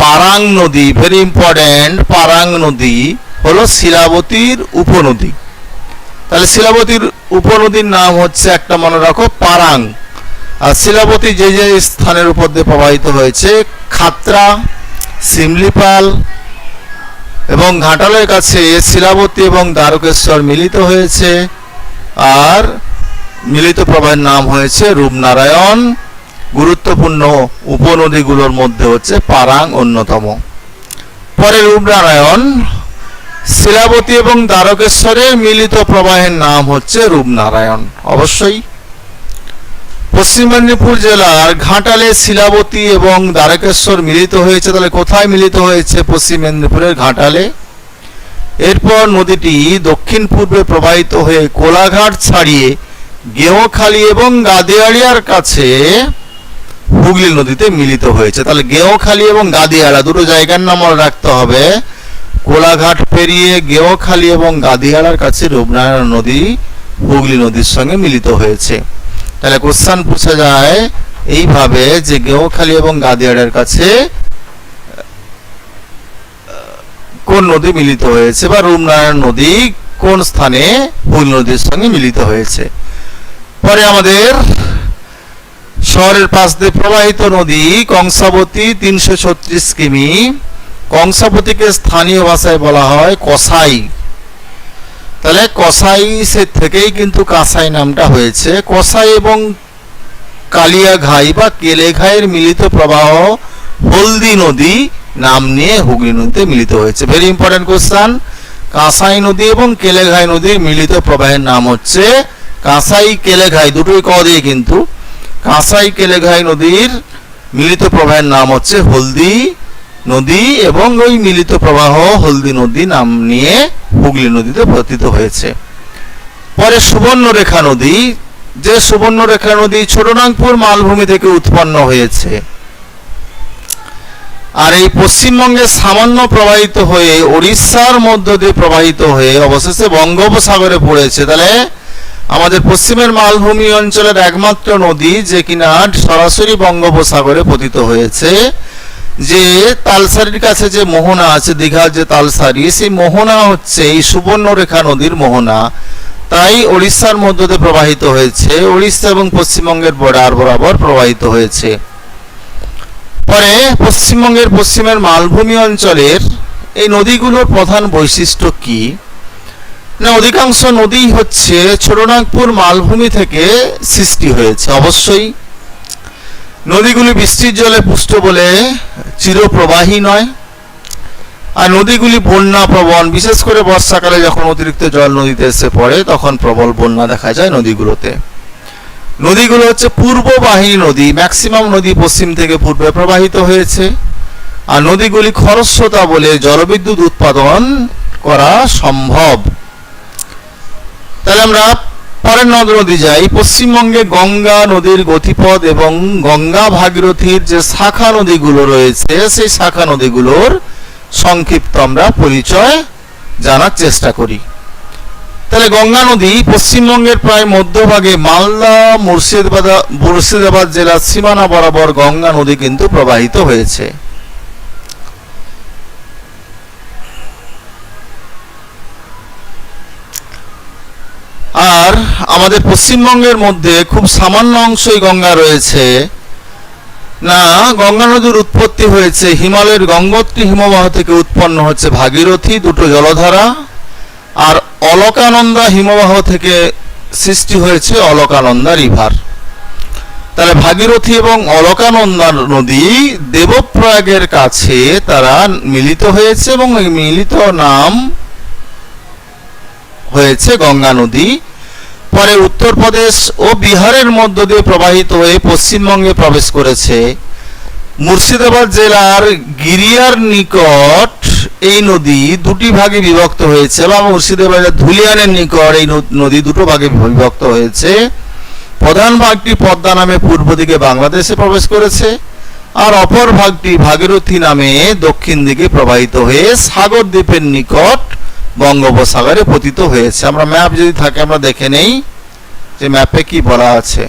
পারাং নদী, ভেরি ইম্পর্টেন্ট, পারাং নদী হলো শিলাবতীর উপনদী। তাহলে শিলাবতীর উপনদীর নাম হচ্ছে, একটা মনে রাখো, পারাং। আর শিলাবতী যে যে স্থানের উপর দিয়ে প্রবাহিত হয়েছে, খাতড়া, শিমলিপাল এবং ঘাটালের কাছে শিলাবতী এবং দ্বারকেশ্বর মিলিত হয়েছে। আর মিলিত প্রবাহের নাম হয়েছে রূপনারায়ণ। গুরুত্বপূর্ণ উপনদীগুলোর মধ্যে হচ্ছে পারাং অন্যতম। পরে রূপনারায়ণ, শিলাবতী এবং দ্বারকেশ্বরের মিলিত প্রবাহের নাম হচ্ছে রূপনারায়ণ। অবশ্যই পশ্চিম মেদিনীপুর জেলার ঘাটালে শিলাবতী এবং দ্বারকেশ্বর মিলিত হয়েছে। তাহলে কোথায় মিলিত হয়েছে? পশ্চিম মেদিনীপুরের ঘাটালে। এরপর নদীটি দক্ষিণ পূর্বে প্রবাহিত হয়ে কোলাঘাট ছাড়িয়ে গেঁওখালী এবং গাদিয়াড়িয়ার কাছে হুগলি নদীতে মিলিত হয়েছে। তাহলে গেঁওখালী এবং গাদিয়াড়া দুটো জায়গার নাম মনে রাখতে হবে। কোলাঘাট পেরিয়ে গেঁওখালী এবং গাদিয়াড়ার কাছে রূপনারায়ণ নদী হুগলি নদীর সঙ্গে মিলিত হয়েছে। তাহলে কোশ্চেন পুছে যায় এইভাবে যে গেঁওখালী এবং গাদিয়াড়ার কাছে কোন নদী মিলিত হয়েছে, বা রূপনারায়ণ নদী কোন স্থানে হুগলি নদীর সঙ্গে মিলিত হয়েছে। পরে আমাদের শহরের পাশ দিয়ে প্রবাহিত নদী কংসাবতী, 336 কিমি। কংসাবতীকে স্থানীয় ভাষায় বলা হয় কসাই। তাহলে কসাই সে থেকেই কিন্তু কাঁসাই নামটা হয়েছে। কসাই এবং কালিয়াঘাই বা কেলেঘাইয়ের মিলিত প্রবাহ হলদি নদী নাম নিয়ে হুগলি নদীতে মিলিত হয়েছে। Very important question. কাঁসাই নদী এবং কেলেঘাই নদীর মিলিত প্রবাহের নাম হচ্ছে কাঁসাই কেলেঘাই, দুটোই ক দিয়ে কিন্তু। কাঁসাই কেলেঘাই নদীর মিলিত প্রবাহের নাম হচ্ছে হলদি নদী এবং ওই মিলিত প্রবাহ হলদি নদী নাম নিয়ে হুগলি নদীতে পতিত হয়েছে। পরে সুবর্ণরেখা নদী, যে সুবর্ণরেখা নদী ছোটনাগপুর মালভূমি থেকে উৎপন্ন হয়েছে আর এই পশ্চিমবঙ্গে সামান্য প্রবাহিত হয়ে উড়িষ্যার মধ্য দিয়ে প্রবাহিত হয়ে অবশেষে বঙ্গোপসাগরে পড়েছে। তাহলে আমাদের পশ্চিমের মালভূমি অঞ্চলের একমাত্র নদী যে কিনা সরাসরি বঙ্গোপসাগরে পতিত হয়েছে, যে তালসারির কাছে যে মোহনা আছে, দীঘার যে তালসারি, সেই মোহনা হচ্ছে এই সুবর্ণরেখা নদীর মোহনা। তাই ওড়িশার মধ্য দিয়ে প্রবাহিত হয়েছে, ওড়িশা এবং পশ্চিমবঙ্গের বর্ডার বরাবর প্রবাহিত হয়েছে। পরে পশ্চিমবঙ্গের পশ্চিমের মালভূমি অঞ্চলের এই নদীগুলোর প্রধান বৈশিষ্ট্য কি না, অধিকাংশ নদী হচ্ছে ছোটনাগপুর মালভূমি থেকে সৃষ্টি হয়েছে। অবশ্যই নদীগুলি বৃষ্টির জলে পুষ্ট বলে চিরপ্রবাহী নয়, আর নদীগুলি বন্যা প্রবণ, বিশেষ করে বর্ষাকালে যখন অতিরিক্ত জল নদীতে এসে পড়ে তখন প্রবল বন্যা দেখা যায় নদীগুলোতে। নদীগুলো হচ্ছে পূর্ববাহী নদী, ম্যাক্সিমাম নদী পশ্চিম থেকে পূর্বে প্রবাহিত হয়েছে। আর নদীগুলি খরস্রোতা বলে জলবিদ্যুৎ উৎপাদন করা সম্ভব। তাহলে আমরা পরের নদী যাই। পশ্চিমবঙ্গে গঙ্গা নদীর গতিপথ এবং গঙ্গা ভাগীরথীর যে শাখা নদীগুলো রয়েছে সেই শাখা নদীগুলোর সংক্ষিপ্ত আমরা পরিচয় জানার চেষ্টা করি। তাহলে গঙ্গা নদী পশ্চিমবঙ্গের প্রায় মধ্যভাগে মালদা মুর্শিদাবাদ জেলার সীমানা বরাবর গঙ্গা নদী কিন্তু প্রবাহিত হয়েছে। আর আমাদের পশ্চিমবঙ্গের মধ্যে খুব সামান্য অংশই গঙ্গা রয়েছে না। গঙ্গা নদীর উৎপত্তি হয়েছে হিমালয়ের গঙ্গোত্রী হিমবাহ থেকে উৎপন্ন হচ্ছে ভাগীরথী, দুটো জলধারা, আর অলকানন্দা হিমবাহ থেকে সৃষ্টি হয়েছে অলকানন্দা রিভার। তাহলে ভাগীরথী এবং অলকানন্দা নদী দেবপ্রয়াগের কাছে তারা মিলিত হয়েছে এবং এই মিলিত নাম হয়েছে গঙ্গা নদী। পরে উত্তরপ্রদেশ ও বিহারের মধ্য দিয়ে প্রবাহিত হয়ে পশ্চিমবঙ্গে প্রবেশ করেছে। মুর্শিদাবাদ জেলার গিরিয়ার নিকট এই নদী দুটি ভাগে বিভক্ত হয়েছে, বা মুর্শিদাবাদের ধুলিয়ানের নিকট এই নদী দুটো ভাগে বিভক্ত হয়েছে। প্রধান ভাগটি পদ্মা নামে পূর্ব দিকে বাংলাদেশে প্রবেশ করেছে, আর অপর ভাগটি ভাগীরথী নামে দক্ষিণ দিকে প্রবাহিত হয়ে সাগর দ্বীপের নিকট বঙ্গোপসাগরে পতিত হয়েছে। আমরা ম্যাপ যদি থাকে আমরা দেখে নেই যে ম্যাপে কি বলা আছে।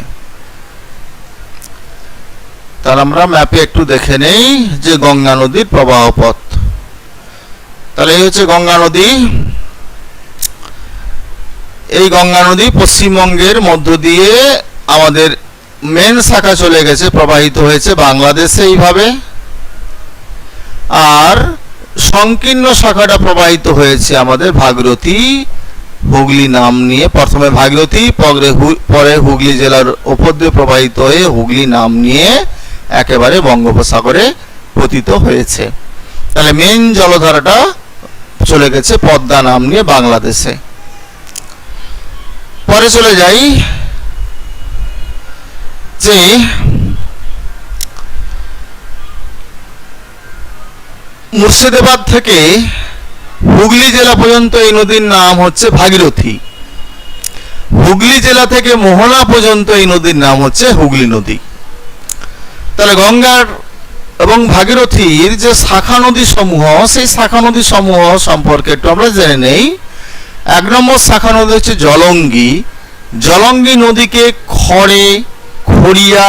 তাহলে আমরা ম্যাপে একটু দেখে নেই যে গঙ্গা নদীর প্রবাহ পথ। তাহলে এই হচ্ছে গঙ্গা নদী। এই গঙ্গা নদী পশ্চিমবঙ্গের মধ্য দিয়ে আমাদের মেন শাখা চলে গেছে, প্রবাহিত হয়েছে বাংলাদেশে এইভাবে, আর সংকীর্ণ শাখাটা প্রবাহিত হয়েছে আমাদের ভাগীরথী হুগলি নাম নিয়ে। প্রথমে ভাগীরথী, পরে হুগলি জেলার উপর দিয়ে প্রবাহিত হয়ে হুগলি নাম নিয়ে একেবারে বঙ্গোপসাগরে পতিত হয়েছে। তাহলে মেন জলধারাটা চলে গেছে পদ্মা নাম নিয়ে বাংলাদেশে। পরে চলে যাই যে মুর্শিদাবাদ থেকে হুগলি জেলা পর্যন্ত এই নদীর নাম হচ্ছে ভাগীরথী। হুগলি জেলা থেকে মোহনা পর্যন্ত এই নদীর নাম হচ্ছে হুগলি নদী। তাহলে গঙ্গার এবং ভাগীরথীর যে শাখা নদী সমূহ, সেই শাখা নদী সমূহ সম্পর্কে একটু আমরা জেনে নেই। 1 নম্বর শাখা নদী হচ্ছে জলঙ্গি। জলঙ্গি নদীকে খড়ে, খড়িয়া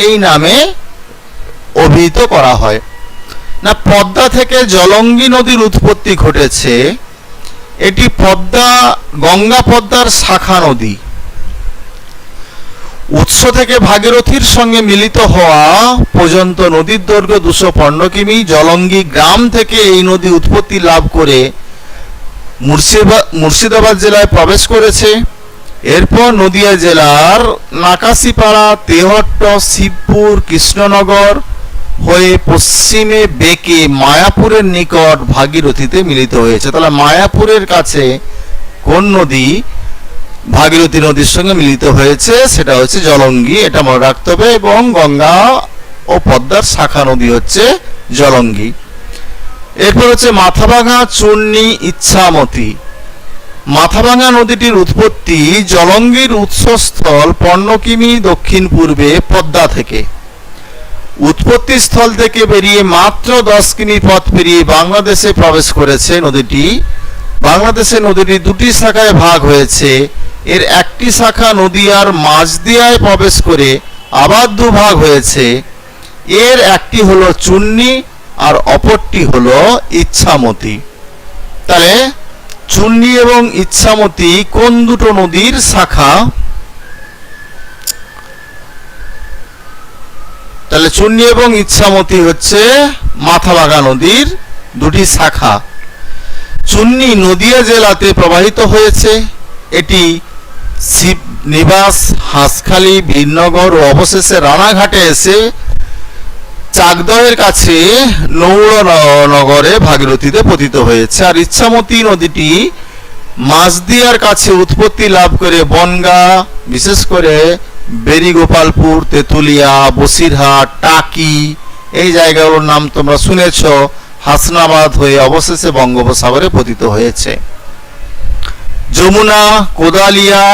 এই নামে অভিহিত করা হয়। না, পদ্মা থেকে জলঙ্গি নদীর উৎপত্তি ঘটেছে। এটি গঙ্গা পদ্মার শাখা নদী। উৎস থেকে ভাগীরথীর সঙ্গে মিলিত হওয়া পর্যন্ত নদীর দৈর্ঘ্য 215 কিমি। জলঙ্গি গ্রাম থেকে এই নদী উৎপত্তি লাভ করে মুর্শিদাবাদ জেলায় প্রবেশ করেছে। এরপর নদিয়া জেলার নাকাশিপাড়া, তেহট্ট, শিবপুর, কৃষ্ণনগর হয়ে পশ্চিমে বেঁকে মায়াপুরের নিকট ভাগীরথীতে মিলিত হয়েছে। তাহলে মায়াপুরের কাছে কোন নদী ভাগীরথী নদীর সঙ্গে মিলিত হয়েছে? সেটা হচ্ছে জলঙ্গি, এটা মনে রাখতে হবে। এবং গঙ্গা ও পদ্মার শাখা নদী হচ্ছে জলঙ্গি। এরপর হচ্ছে মাথাভাঙা, চূর্ণী, ইচ্ছামতি। মাথাভাঙা নদীটির উৎপত্তি জলঙ্গির উৎসস্থল 15 কিমি দক্ষিণ পূর্বে পদ্মা থেকে। উৎপত্তি স্থল থেকে বেরিয়ে মাত্র 10 কিমি পথ পেরিয়ে বাংলাদেশে প্রবেশ করেছে নদীটি। বাংলাদেশে নদীটি দুটি শাখায় ভাগ হয়েছে। এর একটি শাখা নদীয়ার মাঝদিয়ায় প্রবেশ করে আবার দুভাগ হয়েছে। এর একটি হলো চুন্নি আর অপরটি হলো ইচ্ছামতি। তাহলে চুন্নি এবং ইচ্ছামতি কোন দুটো নদীর শাখা? তাহলে চুন্নি এবং ইচ্ছামতি হচ্ছে মাথাভাঙা নদীর দুটি শাখা। চুন্নি নদিয়া জেলাতে প্রবাহিত হয়েছে। এটি শিবনিবাস, হাঁসখালী, বীরনগর ও অবশেষে রানাঘাটে এসে চাকদহের কাছে নৌড়নগরে ভাগীরথীতে পতিত হয়েছে। আর ইচ্ছামতি নদীটি মাঝদিয়ার কাছে উৎপত্তি লাভ করে বনগাঁ, বিশেষ করে বেরিগোপালপুর, তেঁতুলিয়া, বসিরহাট, টাকি এই জায়গাগুলোর নাম তোমরা শুনেছ, হাসনাবাদ হয়ে অবশেষে বঙ্গোপসাগরে পতিত হয়েছে। যমুনা, কোদালিয়া,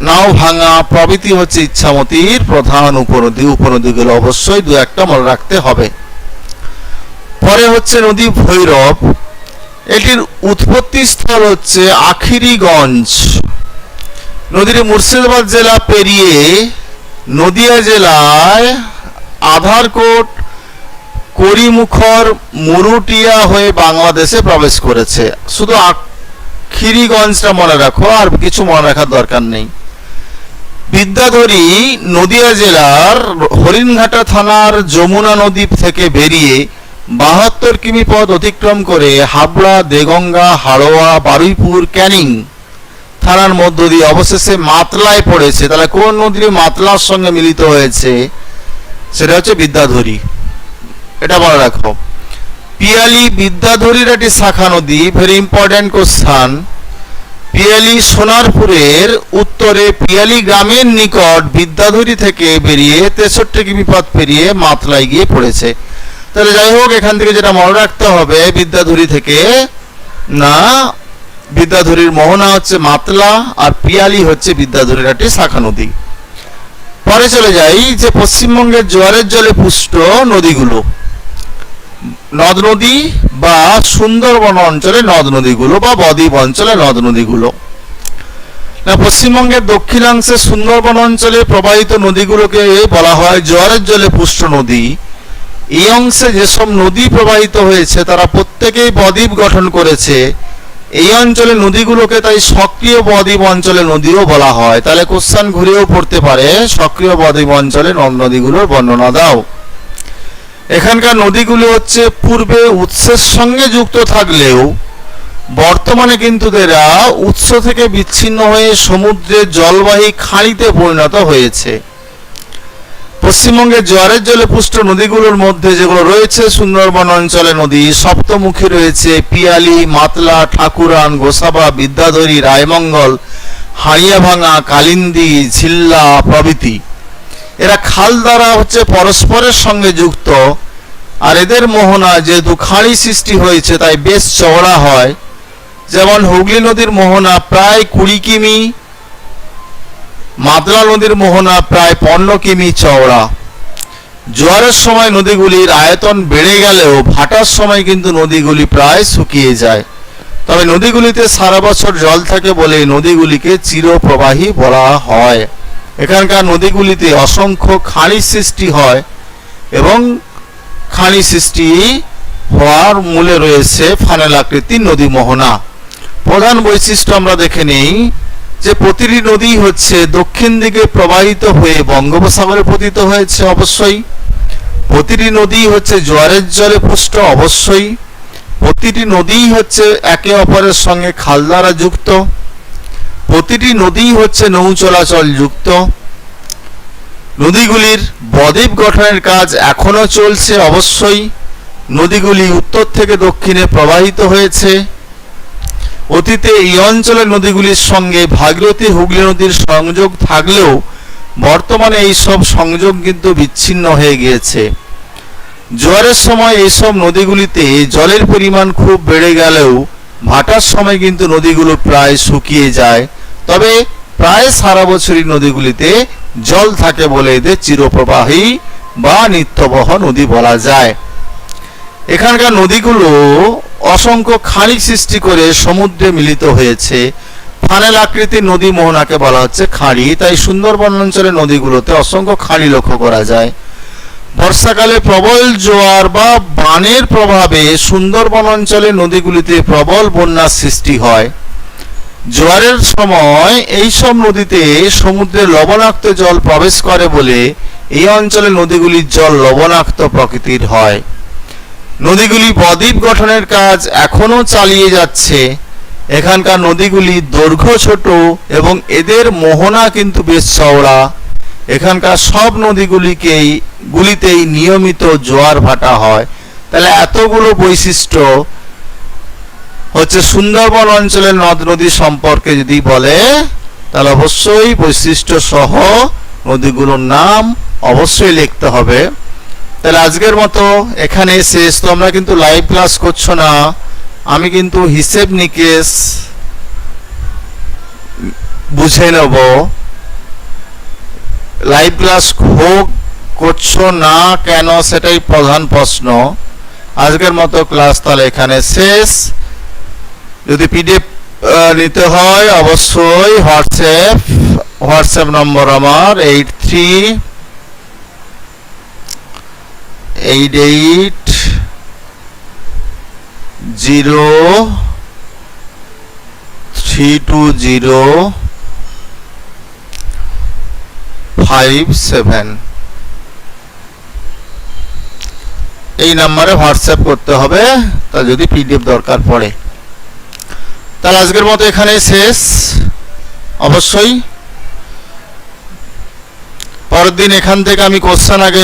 নাওভাঙা প্রভৃতি হচ্ছে ইচ্ছামতির প্রধান উপনদী। উপনদীগুলো অবশ্যই দু একটা মনে রাখতে হবে। পরে হচ্ছে নদী ভৈরব। এটির উৎপত্তি স্থল হচ্ছে আখিরিগঞ্জ। নদীটি মুর্শিদাবাদ জেলা পেরিয়ে নদিয়া জেলায় আধারকোট, করিমুখর, মুরুটিয়া হয়ে বাংলাদেশে প্রবেশ করেছে। শুধু আখিরিগঞ্জটা মনে রাখো, আর কিছু মনে রাখার দরকার নেই। বিদ্যাধরী নদিয়া জেলার হরিণঘাটা থানার যমুনা নদী থেকে বেরিয়ে 72 কিমি পথ অতিক্রম করে হাবড়া, দেগঙ্গা, হাড়োয়া, বারুইপুর, ক্যানিং থানার মধ্য দিয়ে অবশেষে মাতলায় পড়েছে। তাহলে কোন নদী মাতলার সঙ্গে মিলিত হয়েছে? সেটা হচ্ছে বিদ্যাধরী। এটা মনে রাখো। পিয়ালি বিদ্যাধরীর একটি শাখা নদী। Very important question. পিয়ালি সোনারপুরের উত্তরে পিয়ালি গ্রামের নিকট বিদ্যাধরী থেকে বেরিয়ে 63 কিমি পথ পেরিয়ে মাতলায় গিয়ে পড়েছে। তাহলে যাই হোক, এখান থেকে যেটা মনে রাখতে হবে, বিদ্যাধরী থেকে না, বিদ্যাধরীর মোহনা হচ্ছে মাতলা আর পিয়ালি হচ্ছে বিদ্যাধরীর একটি শাখা নদী। পরে চলে যাই যে পশ্চিমবঙ্গের জোয়ারের জলে পুষ্ট নদীগুলো, নদ নদী বা সুন্দরবন অঞ্চলে নদ নদীগুলো বা বদ্বীপ অঞ্চলে নদ নদীগুলো। পশ্চিমবঙ্গের দক্ষিণাংশে সুন্দরবন অঞ্চলে প্রবাহিত নদীগুলোকে বলা হয় জোয়ারের জলে পুষ্ট নদী। এই অংশে যেসব নদী প্রবাহিত হয়েছে তারা প্রত্যেকেই বদ্বীপ গঠন করেছে। এই অঞ্চলে নদীগুলোকে তাই সক্রিয় বদ্বীপ অঞ্চলে নদীও বলা হয়। তাহলে কোশ্চেন ঘুরেও পড়তে পারে, সক্রিয় বদ্বীপ অঞ্চলে নদ নদীগুলোর বর্ণনা দাও। এখানকার নদীগুলো হচ্ছে পূর্বে উৎসের সঙ্গে যুক্ত থাকলেও বর্তমানে কিন্তু এরা উৎস থেকে বিচ্ছিন্ন হয়ে সমুদ্রের জলবাহী খাঁড়িতে পরিণত হয়েছে। পশ্চিমবঙ্গের জোয়ারের জলে পুষ্ট নদীগুলোর মধ্যে যেগুলো রয়েছে সুন্দরবন অঞ্চলে নদী, সপ্তমুখী রয়েছে পিয়ালি, মাতলা, ঠাকুরান, গোসাবা, বিদ্যাধরী, রায়মঙ্গল, হাড়িয়াভাঙা, কালিন্দী, ঝিল্লা প্রভৃতি। এরা খাল দ্বারা হচ্ছে পরস্পরের সঙ্গে যুক্ত। আর এদের মোহনা যেহেতু খাঁড়ি সৃষ্টি হয়েছে তাই বেশ চওড়া হয়। যেমন হুগলি নদীর মোহনা প্রায় 20 কিমি, মাতলা নদীর মোহনা প্রায় 15 কিমি চওড়া। জোয়ারের সময় নদীগুলির আয়তন বেড়ে গেলেও ভাটার সময় কিন্তু নদীগুলি প্রায় শুকিয়ে যায়। তবে নদীগুলিতে সারা বছর জল থাকে বলে নদীগুলিকে চিরপ্রবাহী বলা হয়। এখানকার নদীগুলিতে অসংখ্য খাঁড়ি সৃষ্টি হয় এবং খাঁড়ি সৃষ্টি হওয়ার মূলে রয়েছে ফানেল আকৃতির নদী মোহনা। প্রধান বৈশিষ্ট্য আমরা দেখে নেই যে প্রতিটি নদী হচ্ছে দক্ষিণ দিকে প্রবাহিত হয়ে বঙ্গোপসাগরে পতিত হয়েছে অবশ্যই। প্রতিটি নদী হচ্ছে জোয়ারের জলে পুষ্ট অবশ্যই। প্রতিটি নদী হচ্ছে একে অপরের সঙ্গে খাল দ্বারা যুক্ত। প্রতিটি নদী হচ্ছে নৌ চলাচল যুক্ত। নদীগুলির বদ্বীপ গঠনের কাজ এখনো চলছে অবশ্যই। নদীগুলি উত্তর থেকে দক্ষিণে প্রবাহিত হয়েছে। অতীতে এই অঞ্চলের নদীগুলির সঙ্গে ভাগীরথী, হুগলি নদীর সংযোগ থাকলেও বর্তমানে এই সব সংযোগ কিন্তু বিচ্ছিন্ন হয়ে গিয়েছে। জোয়ারের সময় এইসব নদীগুলিতে জলের পরিমাণ খুব বেড়ে গেলেও ভাটার সময় কিন্তু নদীগুলো প্রায় শুকিয়ে যায়। তবে প্রায় সারা বছরই নদীগুলিতে জল থাকে বলে এদের চিরপ্রবাহী বা নিত্যবহ নদী বলা যায়। এখানকার নদীগুলো অসংখ্য খাড়ি সৃষ্টি করে সমুদ্রে মিলিত হয়েছে। ফানেল আকৃতির নদী মোহনাকে বলা হচ্ছে খাড়ি। তাই সুন্দরবন অঞ্চলের নদীগুলোতে অসংখ্য খাড়ি লক্ষ্য করা যায়। বর্ষাকালে প্রবল জোয়ার বা বানের প্রভাবে সুন্দরবন অঞ্চলের নদীগুলিতে প্রবল বন্যার সৃষ্টি হয়। জোয়ারের সময় এইসব নদীতে সমুদ্রের লবণাক্ত জল প্রবেশ করে বলে এই অঞ্চলের নদীগুলির জল লবণাক্ত প্রকৃতির হয়। নদীগুলি বদ্বীপ গঠনের কাজ এখনো চালিয়ে যাচ্ছে। এখানকার নদীগুলি দৈর্ঘ্য ছোট এবং এদের মোহনা কিন্তু বেশ চওড়া। এখানকার সব গুলিতেই নিয়মিত জোয়ার ভাটা হয়। তাহলে এতগুলো বৈশিষ্ট্য হচ্ছে সুন্দরবন অঞ্চলের নদ নদী সম্পর্কে যদি বলে, তাহলে অবশ্যই বৈশিষ্ট্য সহ নদীগুলোর নাম অবশ্যই লিখতে হবে। তাহলে আজকের মতো এখানে শেষ। তোমরা কিন্তু লাইভ ক্লাস করছো না, আমি কিন্তু হিসেব নিকেশ বুঝে নেব। লাইভ ক্লাস করছো না কেন, সেটাই প্রধান প্রশ্ন। আজকের মতো ক্লাস তাহলে এখানে শেষ। যদি পিডিএফ নিতে হয় অবশ্যই হোয়াটসঅ্যাপ নম্বর আমার 83203205 এই নম্বরে হোয়াটসঅ্যাপ করতে হবে, তা যদি পিডিএফ দরকার পড়ে। তাহলে আজকের মতো এখানে শেষ। অবশ্যই পরের দিন এখান থেকে আমি কোশ্চেন আগে